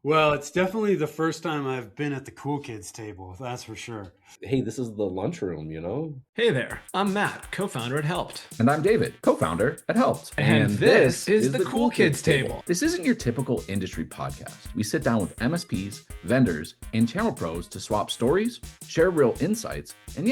Well, it's definitely the first time I've been at the cool kids table, that's for sure. Hey, this is the lunchroom, you know? Hey there, I'm Matt, co-founder at Helpt. And I'm David, co-founder at Helpt. And this is the Cool Kids Table. This isn't your typical industry podcast. We sit down with MSPs, vendors, and channel pros to swap stories, share real insights, and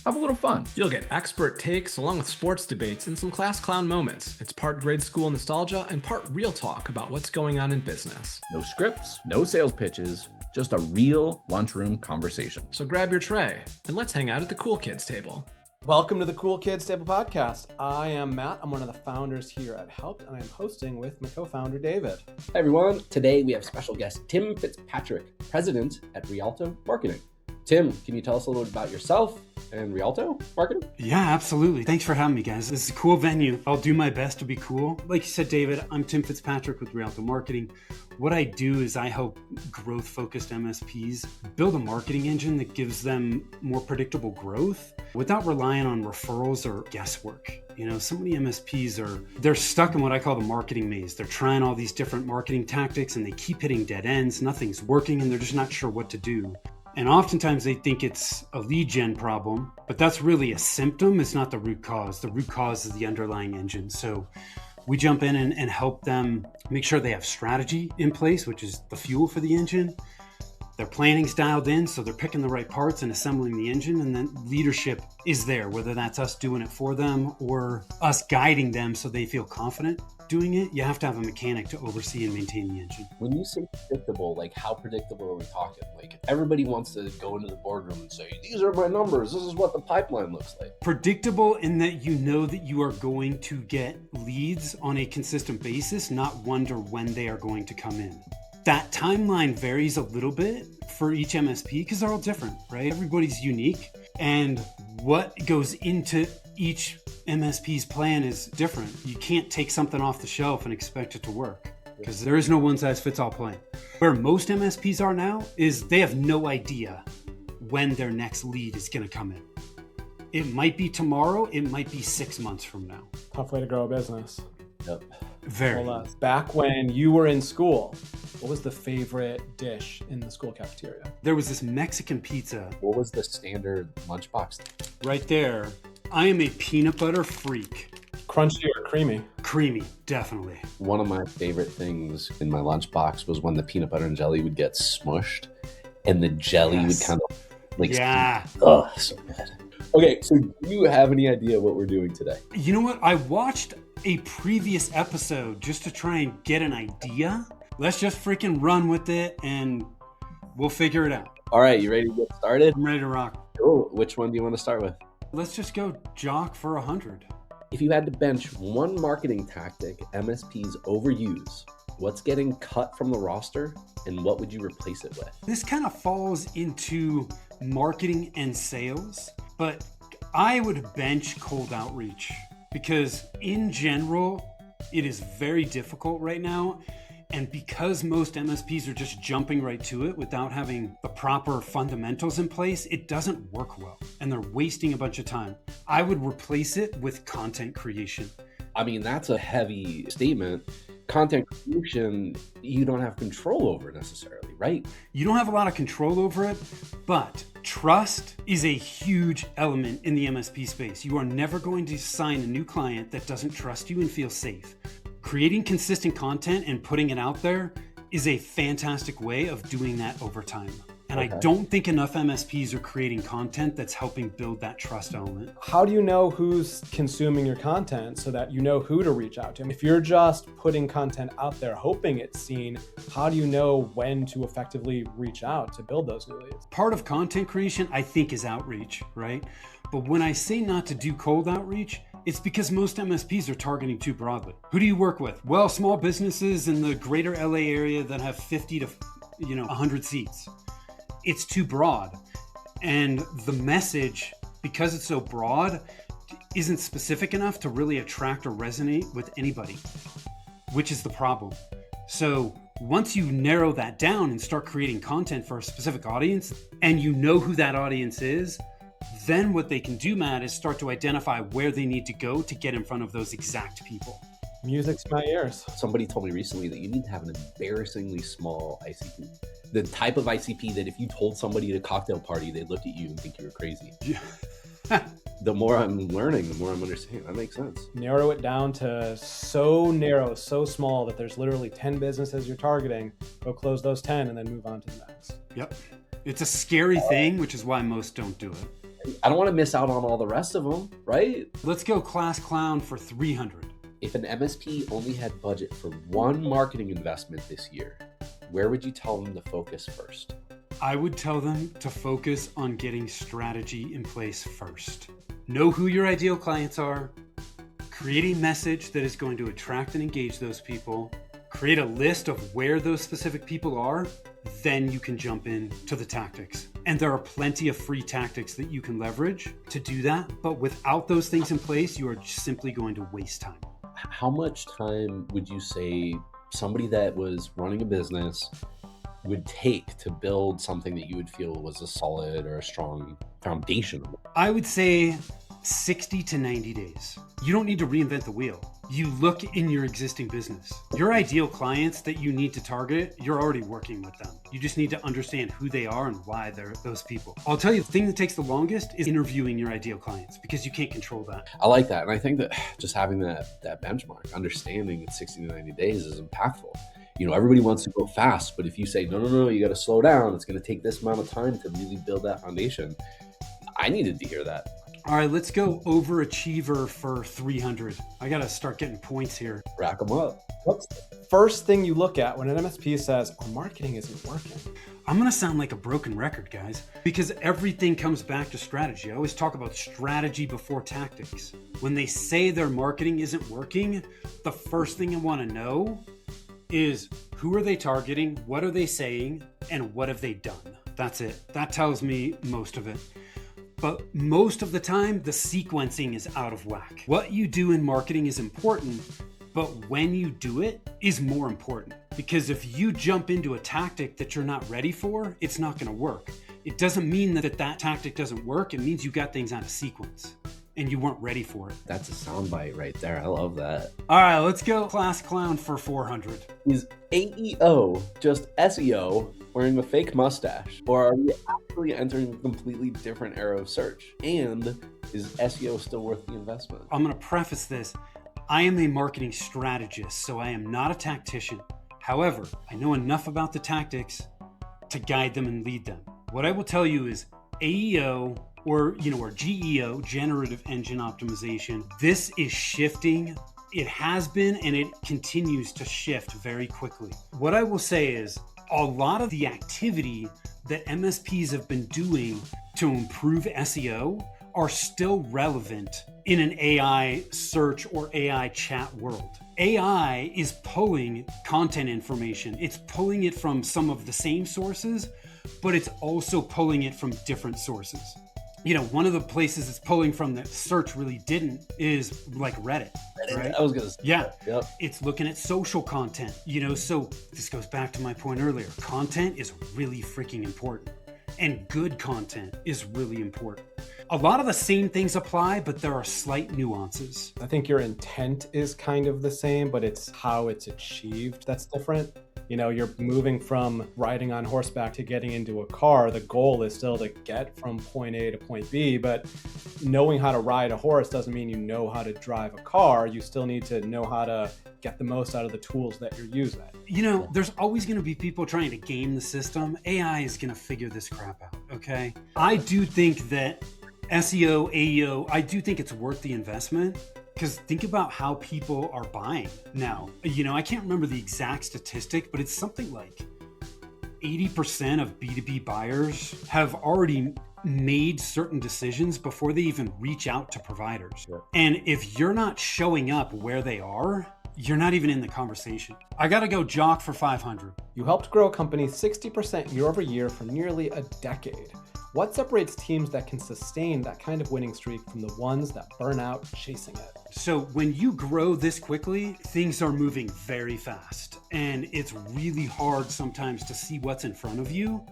have a little fun. You'll get expert takes along with sports debates and some class clown moments. It's part grade school nostalgia and part real talk about what's going on in business. No scripts, no sales pitches, just a real lunchroom conversation. So grab your tray and let's hang out at the Cool Kids Table. Welcome to the Cool Kids Table podcast. I am Matt. I'm one of the founders here at Helpt, and I'm hosting with my co-founder, David. Hi, everyone. Today we have special guest Tim Fitzpatrick, president at Rialto Marketing. Tim, can you tell us a little bit about yourself and Rialto Marketing? Yeah, absolutely. Thanks for having me, guys. This is a cool venue. I'll do my best to be cool. Like you said, David, I'm Tim Fitzpatrick with Rialto Marketing. What I do is I help growth-focused MSPs build a marketing engine that gives them more predictable growth without relying on referrals or guesswork. You know, so many MSPs they're stuck in what I call the marketing maze. They're trying all these different marketing tactics and they keep hitting dead ends. Nothing's working and they're just not sure what to do. And oftentimes they think it's a lead gen problem, but that's really a symptom. It's not the root cause. The root cause is the underlying engine. So we jump in and help them make sure they have strategy in place, which is the fuel for the engine. Their planning's dialed in, so they're picking the right parts and assembling the engine, and then leadership is there, whether that's us doing it for them or us guiding them so they feel confident doing it. You have to have a mechanic to oversee and maintain the engine. When you say predictable, like how predictable are we talking? Like everybody wants to go into the boardroom and say, these are my numbers. This is what the pipeline looks like. Predictable in that you know that you are going to get leads on a consistent basis, not wonder when they are going to come in. That timeline varies a little bit for each MSP because they're all different, right? Everybody's unique, and what goes into each MSP's plan is different. You can't take something off the shelf and expect it to work because there is no one-size-fits-all plan. Where most MSPs are now is they have no idea when their next lead is going to come in. It might be tomorrow, it might be 6 months from now. Tough way to grow a business. Yep. Very. Back when you were in school, what was the favorite dish in the school cafeteria? There was this Mexican pizza. What was the standard lunchbox? Right there. I am a peanut butter freak. Crunchy or creamy? Creamy, definitely. One of my favorite things in my lunchbox was when the peanut butter and jelly would get smushed and the jelly would kind of like... Yeah. Oh, so good. Okay, so do you have any idea what we're doing today? You know what? I watched a previous episode just to try and get an idea. Let's just freaking run with it and we'll figure it out. All right, you ready to get started? I'm ready to rock. Cool. Which one do you want to start with? Let's just go jock for 100. If you had to bench one marketing tactic MSPs overuse, what's getting cut from the roster and what would you replace it with? This kind of falls into marketing and sales, but I would bench cold outreach because in general, it is very difficult right now. And because most MSPs are just jumping right to it without having the proper fundamentals in place, it doesn't work well and they're wasting a bunch of time. I would replace it with content creation. I mean, that's a heavy statement. Content creation, you don't have control over necessarily, right? You don't have a lot of control over it, but trust is a huge element in the MSP space. You are never going to sign a new client that doesn't trust you and feel safe. Creating consistent content and putting it out there is a fantastic way of doing that over time. And okay. I don't think enough MSPs are creating content that's helping build that trust element. How do you know who's consuming your content so that you know who to reach out to? If you're just putting content out there, hoping it's seen, how do you know when to effectively reach out to build those new leads? Part of content creation, I think, is outreach, right? But when I say not to do cold outreach, it's because most MSPs are targeting too broadly. Who do you work with? Well, small businesses in the greater LA area that have 50 to 100 seats. It's too broad. And the message, because it's so broad, isn't specific enough to really attract or resonate with anybody, which is the problem. So once you narrow that down and start creating content for a specific audience, and you know who that audience is, then what they can do, Matt, is start to identify where they need to go to get in front of those exact people. Music to my ears. Somebody told me recently that you need to have an embarrassingly small ICP. The type of ICP that if you told somebody at a cocktail party, they'd look at you and think you were crazy. Yeah. The more I'm learning, the more I'm understanding. That makes sense. Narrow it down to so narrow, so small that there's literally 10 businesses you're targeting. Go close those 10 and then move on to the next. Yep. It's a scary thing, which is why most don't do it. I don't want to miss out on all the rest of them, right? Let's go class clown for 300. If an MSP only had budget for one marketing investment this year, where would you tell them to focus first? I would tell them to focus on getting strategy in place first. Know who your ideal clients are, create a message that is going to attract and engage those people, create a list of where those specific people are, then you can jump in to the tactics. And there are plenty of free tactics that you can leverage to do that. But without those things in place, you are simply going to waste time. How much time would you say somebody that was running a business would take to build something that you would feel was a solid or a strong foundation? I would say 60 to 90 days. You don't need to reinvent the wheel. You look in your existing business. Your ideal clients that you need to target, you're already working with them. You just need to understand who they are and why they're those people. I'll tell you, the thing that takes the longest is interviewing your ideal clients because you can't control that. I like that. And I think that just having that benchmark, understanding that 60 to 90 days is impactful. You know, everybody wants to go fast, but if you say, no, you got to slow down, it's going to take this amount of time to really build that foundation. I needed to hear that. All right, let's go overachiever for 300. I got to start getting points here. Rack them up. What's the first thing you look at when an MSP says, our marketing isn't working? I'm going to sound like a broken record, guys, because everything comes back to strategy. I always talk about strategy before tactics. When they say their marketing isn't working, the first thing I want to know is who are they targeting, what are they saying, and what have they done? That's it. That tells me most of it. But most of the time, the sequencing is out of whack. What you do in marketing is important, but when you do it is more important. Because if you jump into a tactic that you're not ready for, it's not gonna work. It doesn't mean that tactic doesn't work. It means you got things out of sequence and you weren't ready for it. That's a soundbite right there. I love that. All right, let's go class clown for 400. Is AEO just SEO wearing a fake mustache? Or are we actually entering a completely different era of search? And is SEO still worth the investment? I'm going to preface this. I am a marketing strategist, so I am not a tactician. However, I know enough about the tactics to guide them and lead them. What I will tell you is AEO or GEO, generative engine optimization, this is shifting. It has been and it continues to shift very quickly. What I will say is a lot of the activity that MSPs have been doing to improve SEO are still relevant in an AI search or AI chat world. AI is pulling content information. It's pulling it from some of the same sources, but it's also pulling it from different sources. You know, one of the places it's pulling from that search really didn't is like Reddit, right? I was going to say. Yeah. Yep. It's looking at social content, so this goes back to my point earlier. Content is really freaking important and good content is really important. A lot of the same things apply, but there are slight nuances. I think your intent is kind of the same, but it's how it's achieved that's different. You know, you're moving from riding on horseback to getting into a car. The goal is still to get from point A to point B, but knowing how to ride a horse doesn't mean you know how to drive a car. You still need to know how to get the most out of the tools that you're using. There's always going to be people trying to game the system. AI is going to figure this crap out, okay? I do think that SEO, AEO, I do think it's worth the investment. Because think about how people are buying now. I can't remember the exact statistic, but it's something like 80% of B2B buyers have already made certain decisions before they even reach out to providers. Sure. And if you're not showing up where they are, you're not even in the conversation. I got to go Jock for 500. You helped grow a company 60% year over year for nearly a decade. What separates teams that can sustain that kind of winning streak from the ones that burn out chasing it? So when you grow this quickly, things are moving very fast. And it's really hard sometimes to see what's in front of you.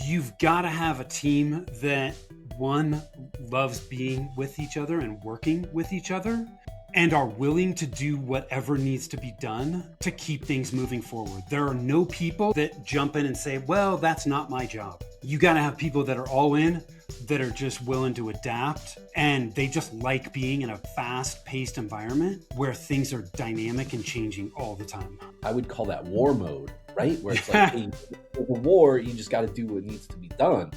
You've got to have a team that, one, loves being with each other and working with each other. and are willing to do whatever needs to be done to keep things moving forward. There are no people that jump in and say, well, that's not my job. You got to have people that are all in, that are just willing to adapt, and they just like being in a fast-paced environment where things are dynamic and changing all the time. I would call that war mode, right? Where it's like, hey, with a war, you just got to do what needs to be done.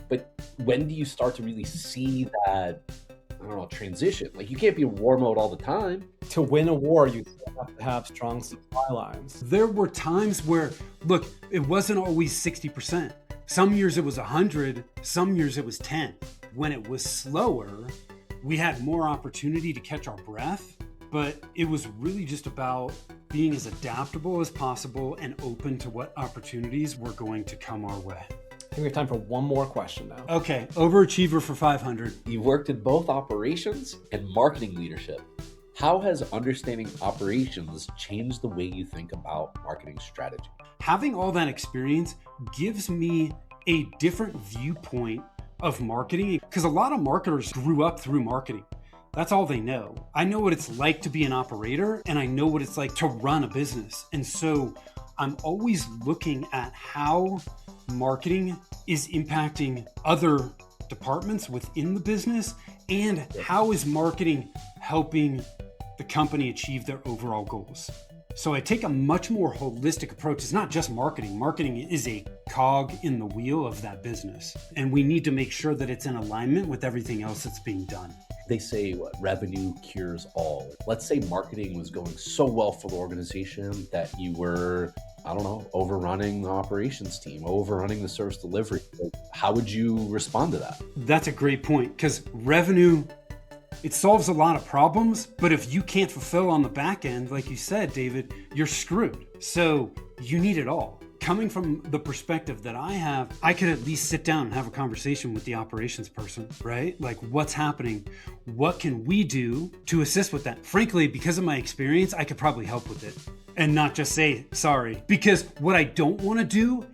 But when do you start to really see that, I don't know, transition? Like, you can't be in war mode all the time. To win a war, you have to have strong supply lines. There were times where, look, it wasn't always 60%. Some years it was 100, some years it was 10. When it was slower, we had more opportunity to catch our breath, but it was really just about being as adaptable as possible and open to what opportunities were going to come our way. I think we have time for one more question now. Okay, overachiever for 500. You've worked in both operations and marketing leadership. How has understanding operations changed the way you think about marketing strategy? Having all that experience gives me a different viewpoint of marketing, because a lot of marketers grew up through marketing. That's all they know. I know what it's like to be an operator, and I know what it's like to run a business. And so I'm always looking at how marketing is impacting other departments within the business, and how is marketing helping the company achieve their overall goals. So I take a much more holistic approach. It's not just marketing. Marketing is a cog in the wheel of that business. And we need to make sure that it's in alignment with everything else that's being done. They say what revenue cures all. Let's say marketing was going so well for the organization that you were, I don't know, overrunning the operations team, overrunning the service delivery. How would you respond to that? That's a great point, because revenue, it solves a lot of problems, but if you can't fulfill on the back end, like you said, David, you're screwed. So you need it all. Coming from the perspective that I have, I could at least sit down and have a conversation with the operations person, right? Like, what's happening? What can we do to assist with that? Frankly, because of my experience, I could probably help with it and not just say sorry. Because what I don't want to do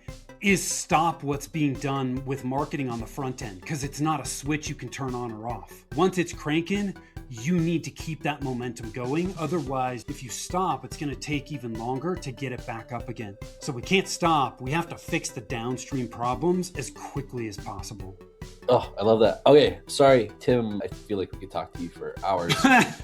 is stop what's being done with marketing on the front end, because it's not a switch you can turn on or off. Once it's cranking, you need to keep that momentum going. Otherwise, if you stop, it's going to take even longer to get it back up again. So we can't stop. We have to fix the downstream problems as quickly as possible. Oh, I love that. Okay, sorry, Tim. I feel like we could talk to you for hours.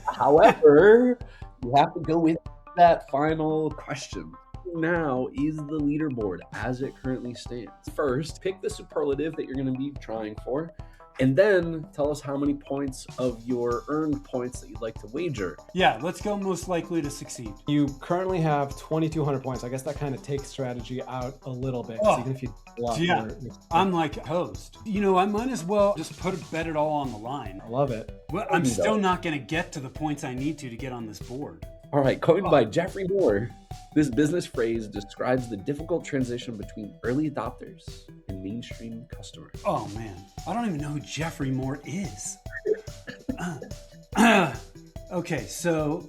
However, you have to go with that final question. Now is the leaderboard as it currently stands. First, pick the superlative that you're going to be trying for, and then tell us how many points of your earned points that you'd like to wager. Yeah, let's go most likely to succeed. You currently have 2,200 points. I guess that kind of takes strategy out a little bit. Oh, even if you block yeah, I'm like a host. You know, I might as well just bet it all on the line. I love it. Well, I'm still not going to get to the points I need to get on this board. All right, coined by Jeffrey Moore, this business phrase describes the difficult transition between early adopters and mainstream customers. Oh man, I don't even know who Jeffrey Moore is. Okay, so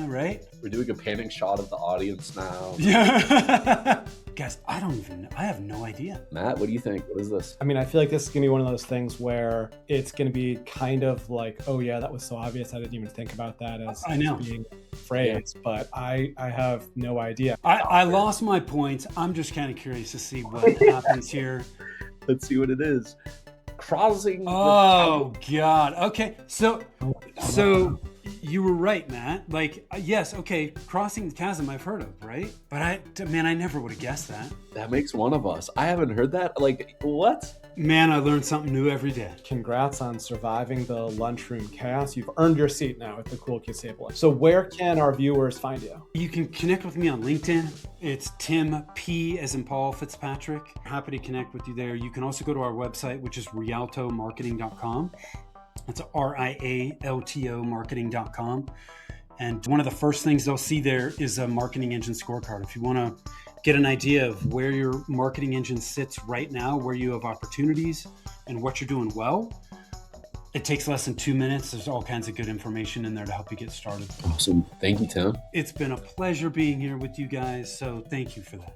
right? We're doing a panning shot of the audience now. Yeah. Guys, I don't even know. I have no idea. Matt, what do you think? What is this? I mean, I feel like this is going to be one of those things where it's going to be kind of like, oh yeah, that was so obvious. I didn't even think about that as being phrased, but I have no idea. I lost my points. I'm just kind of curious to see what happens here. Let's see what it is. Crossing. Oh God. Okay. So you were right, Matt. Like, yes. Okay. Crossing the chasm I've heard of, right? But I never would have guessed that. That makes one of us. I haven't heard that. Like, what? Man, I learn something new every day. Congrats on surviving the lunchroom chaos. You've earned your seat now at the Cool Kids Table. So where can our viewers find you? You can connect with me on LinkedIn. It's Tim P as in Paul Fitzpatrick. Happy to connect with you there. You can also go to our website, which is rialtomarketing.com. It's RIALTO marketing.com. And one of the first things they'll see there is a marketing engine scorecard. If you want to get an idea of where your marketing engine sits right now, where you have opportunities and what you're doing well, it takes less than 2 minutes. There's all kinds of good information in there to help you get started. Awesome. Thank you, Tim. It's been a pleasure being here with you guys. So thank you for that.